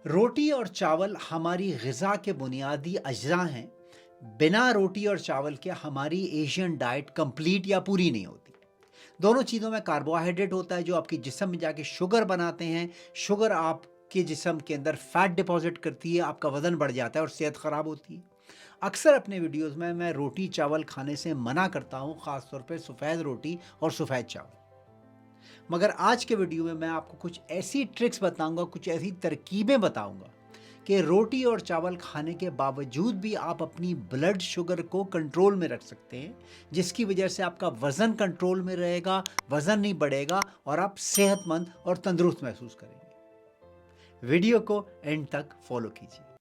रोटी और चावल हमारी ग़िज़ा के बुनियादी अज्जा हैं। बिना रोटी और चावल के हमारी एशियन डाइट कंप्लीट या पूरी नहीं होती। दोनों चीज़ों में कार्बोहाइड्रेट होता है जो आपके जिस्म में जाके शुगर बनाते हैं। शुगर आपके जिस्म के अंदर फैट डिपॉज़िट करती है, आपका वज़न बढ़ जाता है और सेहत ख़राब होती है। अक्सर अपने वीडियोज़ में मैं रोटी चावल खाने से मना करता हूँ, ख़ास तौर पे सफ़ेद रोटी और सफ़ेद चावल। मगर आज के वीडियो में मैं आपको कुछ ऐसी ट्रिक्स बताऊंगा, कुछ ऐसी तरकीबें बताऊंगा कि रोटी और चावल खाने के बावजूद भी आप अपनी ब्लड शुगर को कंट्रोल में रख सकते हैं, जिसकी वजह से आपका वज़न कंट्रोल में रहेगा, वज़न नहीं बढ़ेगा और आप सेहतमंद और तंदुरुस्त महसूस करेंगे। वीडियो को एंड तक फॉलो कीजिए।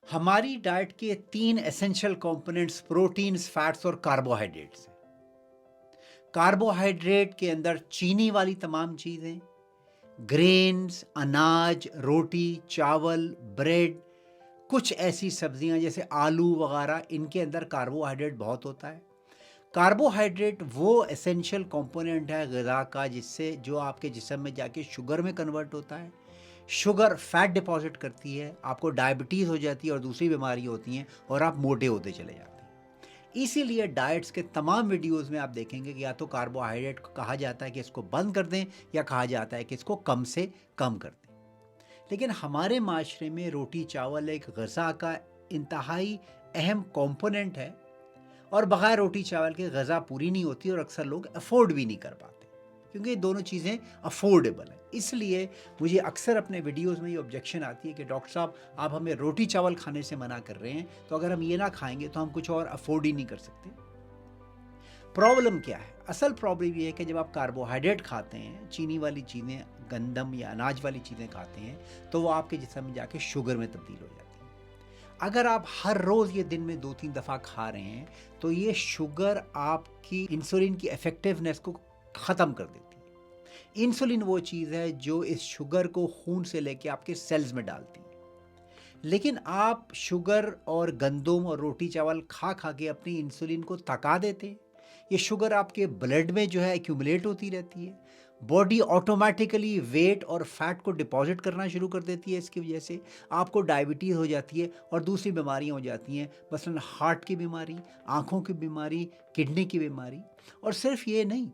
हमारी डाइट के 3 एसेंशियल कंपोनेंट्स प्रोटीन्स, फैट्स और कार्बोहाइड्रेट्स हैं। कार्बोहाइड्रेट के अंदर चीनी वाली तमाम चीज़ें, ग्रेन्स, अनाज, रोटी, चावल, ब्रेड, कुछ ऐसी सब्जियां जैसे आलू वगैरह, इनके अंदर कार्बोहाइड्रेट बहुत होता है। कार्बोहाइड्रेट वो एसेंशियल कंपोनेंट है ग़िज़ा का जिससे जो आपके जिस्म में जाके शुगर में कन्वर्ट होता है। शुगर फैट डिपॉजिट करती है, आपको डायबिटीज़ हो जाती है और दूसरी बीमारी होती हैं और आप मोटे होते चले जाते हैं। इसीलिए डाइट्स के तमाम वीडियोस में आप देखेंगे कि या तो कार्बोहाइड्रेट को कहा जाता है कि इसको बंद कर दें या कहा जाता है कि इसको कम से कम कर दें। लेकिन हमारे माशरे में रोटी चावल एक ग़िज़ा का इंतहाई अहम कंपोनेंट है और बग़ैर रोटी चावल के ग़िज़ा पूरी नहीं होती और अक्सर लोग अफोर्ड भी नहीं कर पाते क्योंकि ये दोनों चीज़ें अफोर्डेबल हैं। इसलिए मुझे अक्सर अपने वीडियोस में ये ऑब्जेक्शन आती है कि डॉक्टर साहब, आप हमें रोटी चावल खाने से मना कर रहे हैं, तो अगर हम ये ना खाएंगे तो हम कुछ और अफोर्ड ही नहीं कर सकते। प्रॉब्लम क्या है? असल प्रॉब्लम ये है कि जब आप कार्बोहाइड्रेट खाते हैं, चीनी वाली चीज़ें, गंदम या अनाज वाली चीज़ें खाते हैं, तो वो आपके जिस्म में जाके शुगर में तब्दील हो जाती है। अगर आप हर रोज़ ये दिन में 2-3 दफ़ा खा रहे हैं, तो ये शुगर आपकी इंसुलिन की इफ़ेक्टिवनेस को ख़त्म कर देती है। इंसुलिन वो चीज़ है जो इस शुगर को खून से लेके आपके सेल्स में डालती है। लेकिन आप शुगर और गंदम और रोटी चावल खा खा के अपनी इंसुलिन को थका देते हैं। ये शुगर आपके ब्लड में जो है एक्यूमुलेट होती रहती है। बॉडी ऑटोमेटिकली वेट और फैट को डिपॉजिट करना शुरू कर देती है। इसकी वजह से आपको डायबिटीज़ हो जाती है और दूसरी बीमारियां हो जाती हैं, मसलन हार्ट की बीमारी, आँखों की बीमारी, किडनी की बीमारी। और सिर्फ ये नहीं,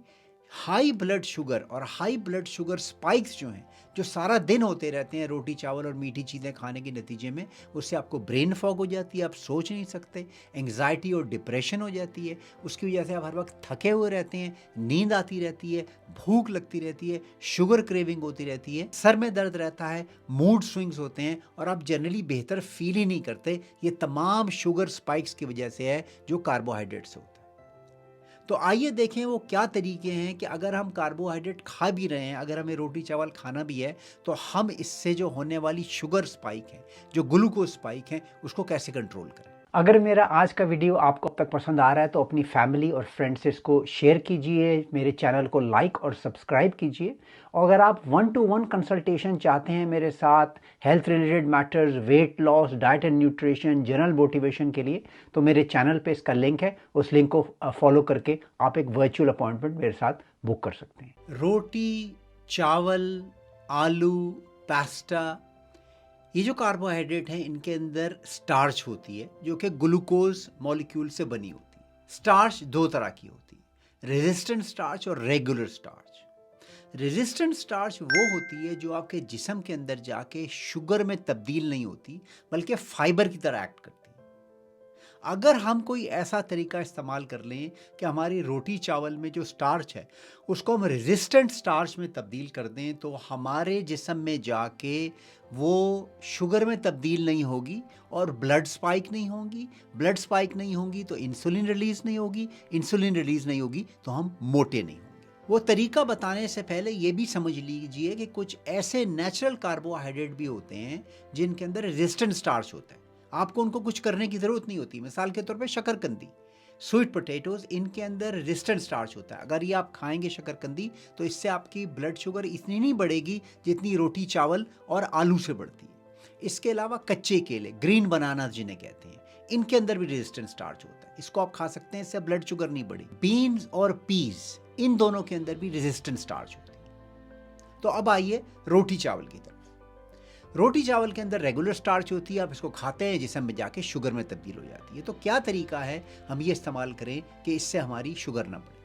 हाई ब्लड शुगर और हाई ब्लड शुगर स्पाइक्स जो हैं, जो सारा दिन होते रहते हैं रोटी चावल और मीठी चीज़ें खाने के नतीजे में, उससे आपको ब्रेन फॉग हो जाती है, आप सोच नहीं सकते, एंग्जाइटी और डिप्रेशन हो जाती है। उसकी वजह से आप हर वक्त थके हुए रहते हैं, नींद आती रहती है, भूख लगती रहती है, शुगर क्रेविंग होती रहती है, सर में दर्द रहता है, मूड स्विंग्स होते हैं और आप जनरली बेहतर फील ही नहीं करते। ये तमाम शुगर स्पाइक्स की वजह से है जो कार्बोहाइड्रेट से होता है। तो आइए देखें वो क्या तरीके हैं कि अगर हम कार्बोहाइड्रेट खा भी रहे हैं, अगर हमें रोटी चावल खाना भी है, तो हम इससे जो होने वाली शुगर स्पाइक है, जो ग्लूकोज स्पाइक है, उसको कैसे कंट्रोल करें। अगर मेरा आज का वीडियो आपको अब तक पसंद आ रहा है तो अपनी फैमिली और फ्रेंड्स से इसको शेयर कीजिए, मेरे चैनल को लाइक और सब्सक्राइब कीजिए। और अगर आप 1-to-1 कंसल्टेशन चाहते हैं मेरे साथ health related matters, weight loss, diet and nutrition, general motivation के लिए, तो मेरे चैनल पे इसका लिंक है। उस लिंक को फॉलो करके आप एक वर्चुअल अपॉइंटमेंट मेरे साथ बुक कर सकते हैं। रोटी, चावल, आलू, पास्ता, ये जो कार्बोहाइड्रेट हैं, इनके अंदर स्टार्च होती है जो कि ग्लूकोज मॉलिक्यूल से बनी होती है। स्टार्च दो तरह की होती है, रेजिस्टेंट स्टार्च और रेगुलर स्टार्च। रेजिस्टेंट स्टार्च वो होती है जो आपके जिस्म के अंदर जाके शुगर में तब्दील नहीं होती, बल्कि फाइबर की तरह एक्ट करती है। अगर हम कोई ऐसा तरीका इस्तेमाल कर लें कि हमारी रोटी चावल में जो स्टार्च है उसको हम रेजिस्टेंट स्टार्च में तब्दील कर दें, तो हमारे जिस्म में जाके वो शुगर में तब्दील नहीं होगी और ब्लड स्पाइक नहीं होगी। ब्लड स्पाइक नहीं होगी तो इंसुलिन रिलीज़ नहीं होगी, इंसुलिन रिलीज़ नहीं होगी तो हम मोटे नहीं होंगे। वो तरीका बताने से पहले ये भी समझ लीजिए कि कुछ ऐसे नेचुरल कार्बोहाइड्रेट भी होते हैं जिनके अंदर रेजिस्टेंट स्टार्च होता है, आपको उनको कुछ करने की ज़रूरत नहीं होती। मिसाल के तौर पे शकरकंदी, स्वीट पोटैटोज़, इनके अंदर रेजिस्टेंट स्टार्च होता है। अगर ये आप खाएंगे शकरकंदी, तो इससे आपकी ब्लड शुगर इतनी नहीं बढ़ेगी जितनी रोटी चावल और आलू से बढ़ती है। इसके अलावा कच्चे केले, ग्रीन बनाना जिन्हें कहते हैं, इनके अंदर भी रेजिस्टेंट स्टार्च होता है, इसको आप खा सकते हैं, इससे ब्लड शुगर नहीं बढ़ेगी। बीन्स और पीज, इन दोनों के अंदर भी रेजिस्टेंट स्टार्च होती है। तो अब आइए रोटी चावल की तरफ। रोटी चावल के अंदर रेगुलर स्टार्च होती है, आप इसको खाते हैं, जिसम में जाके शुगर में तब्दील हो जाती है। तो क्या तरीका है हम ये इस्तेमाल करें कि इससे हमारी शुगर ना बढ़े?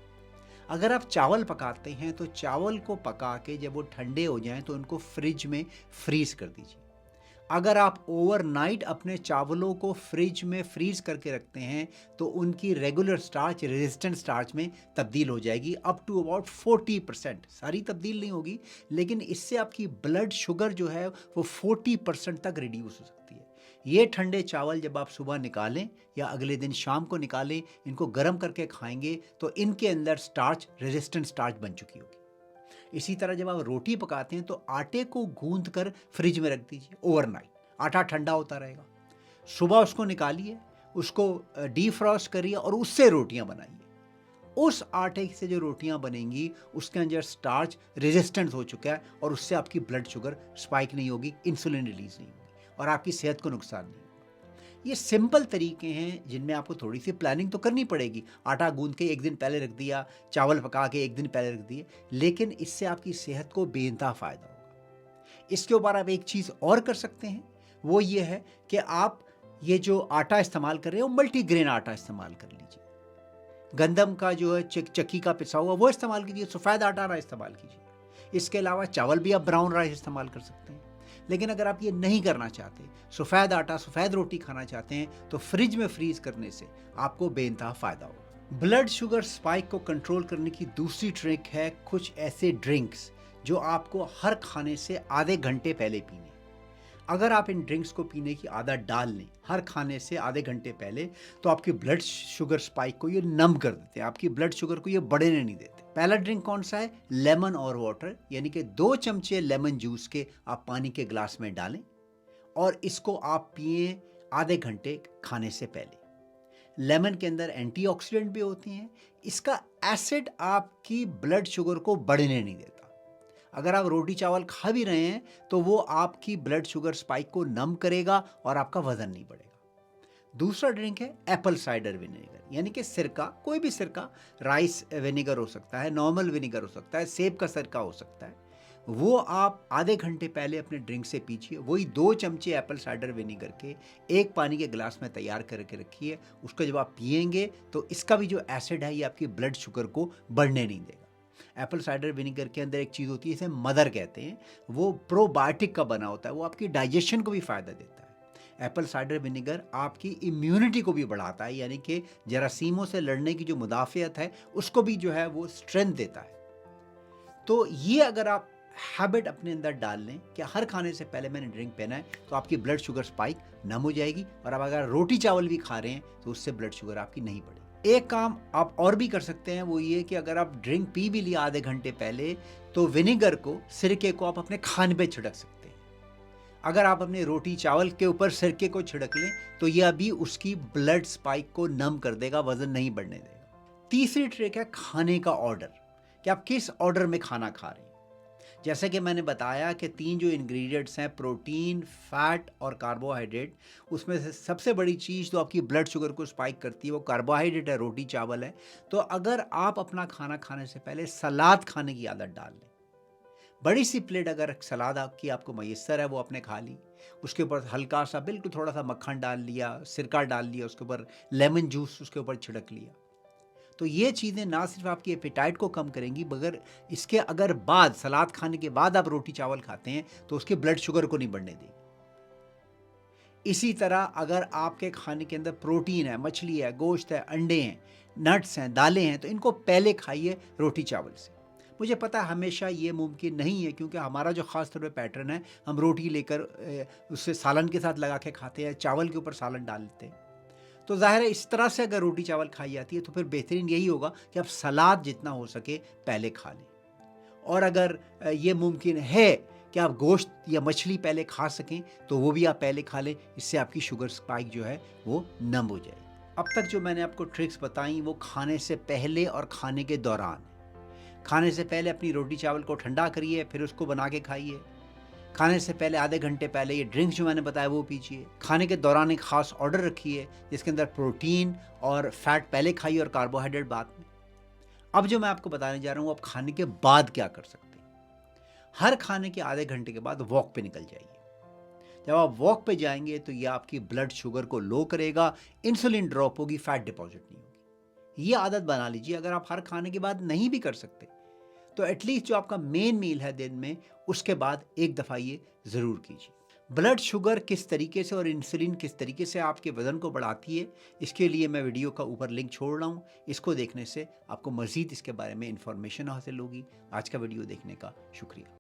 अगर आप चावल पकाते हैं तो चावल को पका के जब वो ठंडे हो जाएं तो उनको फ्रिज में फ्रीज कर दीजिए। अगर आप ओवरनाइट अपने चावलों को फ्रिज में फ्रीज करके रखते हैं तो उनकी रेगुलर स्टार्च रेजिस्टेंट स्टार्च में तब्दील हो जाएगी अप टू अबाउट 40%। सारी तब्दील नहीं होगी, लेकिन इससे आपकी ब्लड शुगर जो है वो 40% तक रिड्यूस हो सकती है। ये ठंडे चावल जब आप सुबह निकालें या अगले दिन शाम को निकालें, इनको गर्म करके खाएंगे तो इनके अंदर स्टार्च रेजिस्टेंट स्टार्च बन चुकी होगी। इसी तरह जब आप रोटी पकाते हैं तो आटे को गूंद कर फ्रिज में रख दीजिए ओवरनाइट, आटा ठंडा होता रहेगा। सुबह उसको निकालिए, उसको डीफ्रॉस्ट करिए और उससे रोटियां बनाइए। उस आटे से जो रोटियां बनेंगी उसके अंदर स्टार्च रेजिस्टेंट हो चुका है और उससे आपकी ब्लड शुगर स्पाइक नहीं होगी, इंसुलिन रिलीज नहीं होगी और आपकी सेहत को नुकसान नहीं होगा। ये सिंपल तरीके हैं जिनमें आपको थोड़ी सी प्लानिंग तो करनी पड़ेगी। आटा गूंद के एक दिन पहले रख दिया, चावल पका के एक दिन पहले रख दिए, लेकिन इससे आपकी सेहत को बेइंतहा फ़ायदा होगा। इसके ऊपर आप एक चीज़ और कर सकते हैं, वो ये है कि आप ये जो आटा इस्तेमाल कर रहे हैं वो मल्टीग्रेन आटा इस्तेमाल कर लीजिए। गंदम का जो है चक्की का पिसा हुआ वो इस्तेमाल कीजिए, सफ़ेद आटा ना इस्तेमाल कीजिए। इसके अलावा चावल भी आप ब्राउन राइस इस्तेमाल कर सकते हैं। लेकिन अगर आप ये नहीं करना चाहते, सफ़ेद आटा सफ़ेद रोटी खाना चाहते हैं, तो फ्रिज में फ्रीज करने से आपको बेइंतहा फ़ायदा होगा। ब्लड शुगर स्पाइक को कंट्रोल करने की दूसरी ट्रिक है कुछ ऐसे ड्रिंक्स जो आपको हर खाने से आधे घंटे पहले पीने। अगर आप इन ड्रिंक्स को पीने की आदत डाल लें हर खाने से आधे घंटे पहले, तो आपकी ब्लड शुगर स्पाइक को ये नम कर देते हैं, आपकी ब्लड शुगर को ये बढ़ने नहीं देते। पहला ड्रिंक कौन सा है? लेमन और वाटर, यानी कि 2 चमचे लेमन जूस के आप पानी के ग्लास में डालें और इसको आप पिए आधे घंटे खाने से पहले। लेमन के अंदर एंटीऑक्सीडेंट भी होते हैं, इसका एसिड आपकी ब्लड शुगर को बढ़ने नहीं देता। अगर आप रोटी चावल खा भी रहे हैं तो वो आपकी ब्लड शुगर स्पाइक को नम करेगा और आपका वजन नहीं बढ़ेगा। दूसरा ड्रिंक है एप्पल साइडर विनेगर, यानी कि सिरका, कोई भी सिरका, राइस विनेगर हो सकता है, नॉर्मल विनेगर हो सकता है, सेब का सिरका हो सकता है। वो आप आधे घंटे पहले अपने ड्रिंक से पीजिए। वही 2 चमचे एप्पल साइडर विनेगर के एक पानी के गिलास में तैयार करके रखिए। उसको जब आप पिएंगे तो इसका भी जो एसिड है ये आपकी ब्लड शुगर को बढ़ने नहीं देगा। एप्पल साइडर विनेगर के अंदर एक चीज़ होती है, इसे मदर कहते हैं, वो प्रोबायोटिक का बना होता है, वो आपकी डाइजेशन को भी फ़ायदा देता है। एप्पल साइडर विनेगर आपकी इम्यूनिटी को भी बढ़ाता है, यानी कि जरासीमों से लड़ने की जो मुदाफ़ियत है उसको भी जो है वो स्ट्रेंथ देता है। तो ये अगर आप हैबिट अपने अंदर डाल लें कि हर खाने से पहले मैंने ड्रिंक पीना है, तो आपकी ब्लड शुगर स्पाइक नम हो जाएगी। और अब अगर रोटी चावल भी खा रहे हैं तो उससे ब्लड शुगर आपकी नहीं बढ़ेगी। एक काम आप और भी कर सकते हैं, वो ये कि अगर आप ड्रिंक पी भी लिया आधे घंटे पहले, तो विनेगर को, सिरके को आप अपने खाने पे छिड़क सकते हैं। अगर आप अपने रोटी चावल के ऊपर सिरके को छिड़क लें तो यह अभी उसकी ब्लड स्पाइक को नम कर देगा, वजन नहीं बढ़ने देगा। तीसरी ट्रिक है खाने का ऑर्डर, कि आप किस ऑर्डर में खाना खा रहे हैं। जैसे कि मैंने बताया कि 3 जो इंग्रेडिएंट्स हैं, प्रोटीन, फैट और कार्बोहाइड्रेट, उसमें से सबसे बड़ी चीज़ जो आपकी ब्लड शुगर को स्पाइक करती है वो कार्बोहाइड्रेट है, रोटी चावल है। तो अगर आप अपना खाना खाने से पहले सलाद खाने की आदत डाल लें, बड़ी सी प्लेट अगर सलाद आपकी आपको मैसर है वो आपने खा ली, उसके ऊपर हल्का सा बिल्कुल थोड़ा सा मक्खन डाल लिया, सिरका डाल लिया, उसके ऊपर लेमन जूस उसके ऊपर छिड़क लिया, तो ये चीज़ें ना सिर्फ आपकी एपेटाइट को कम करेंगी, मगर इसके अगर बाद सलाद खाने के बाद आप रोटी चावल खाते हैं तो उसके ब्लड शुगर को नहीं बढ़ने देगी। इसी तरह अगर आपके खाने के अंदर प्रोटीन है, मछली है, गोश्त है, अंडे हैं, नट्स हैं, दालें हैं, तो इनको पहले खाइए रोटी चावल से। मुझे पता है हमेशा ये मुमकिन नहीं है, क्योंकि हमारा जो ख़ास तौर पे पैटर्न है, हम रोटी लेकर उससे सालन के साथ लगा के खाते हैं, चावल के ऊपर सालन डाल लेते हैं। तो ज़ाहिर है इस तरह से अगर रोटी चावल खाई जाती है तो फिर बेहतरीन यही होगा कि आप सलाद जितना हो सके पहले खा लें। और अगर ये मुमकिन है कि आप गोश्त या मछली पहले खा सकें तो वो भी आप पहले खा लें, इससे आपकी शुगर स्पाइक जो है वो नम हो जाए। अब तक जो मैंने आपको ट्रिक्स बताई वो खाने से पहले और खाने के दौरान। खाने से पहले अपनी रोटी चावल को ठंडा करिए, फिर उसको बना के खाइए। खाने से पहले आधे घंटे पहले ये ड्रिंक्स जो मैंने बताया वो पीजिए। खाने के दौरान एक ख़ास ऑर्डर रखिए जिसके अंदर प्रोटीन और फैट पहले खाइए और कार्बोहाइड्रेट बाद में। अब जो मैं आपको बताने जा रहा हूँ, आप खाने के बाद क्या कर सकते हैं। हर खाने के आधे घंटे के बाद वॉक पे निकल जाइए। जब आप वॉक पे जाएंगे तो ये आपकी ब्लड शुगर को लो करेगा, इंसुलिन ड्रॉप होगी, फैट डिपॉजिट नहीं होगी। ये आदत बना लीजिए। अगर आप हर खाने के बाद नहीं भी कर सकते तो एटलीस्ट जो आपका मेन मील है दिन में, उसके बाद एक दफ़ा ये ज़रूर कीजिए। ब्लड शुगर किस तरीके से और इंसुलिन किस तरीके से आपके वज़न को बढ़ाती है, इसके लिए मैं वीडियो का ऊपर लिंक छोड़ रहा हूँ। इसको देखने से आपको मज़ीद इसके बारे में इंफॉर्मेशन हासिल होगी। आज का वीडियो देखने का शुक्रिया।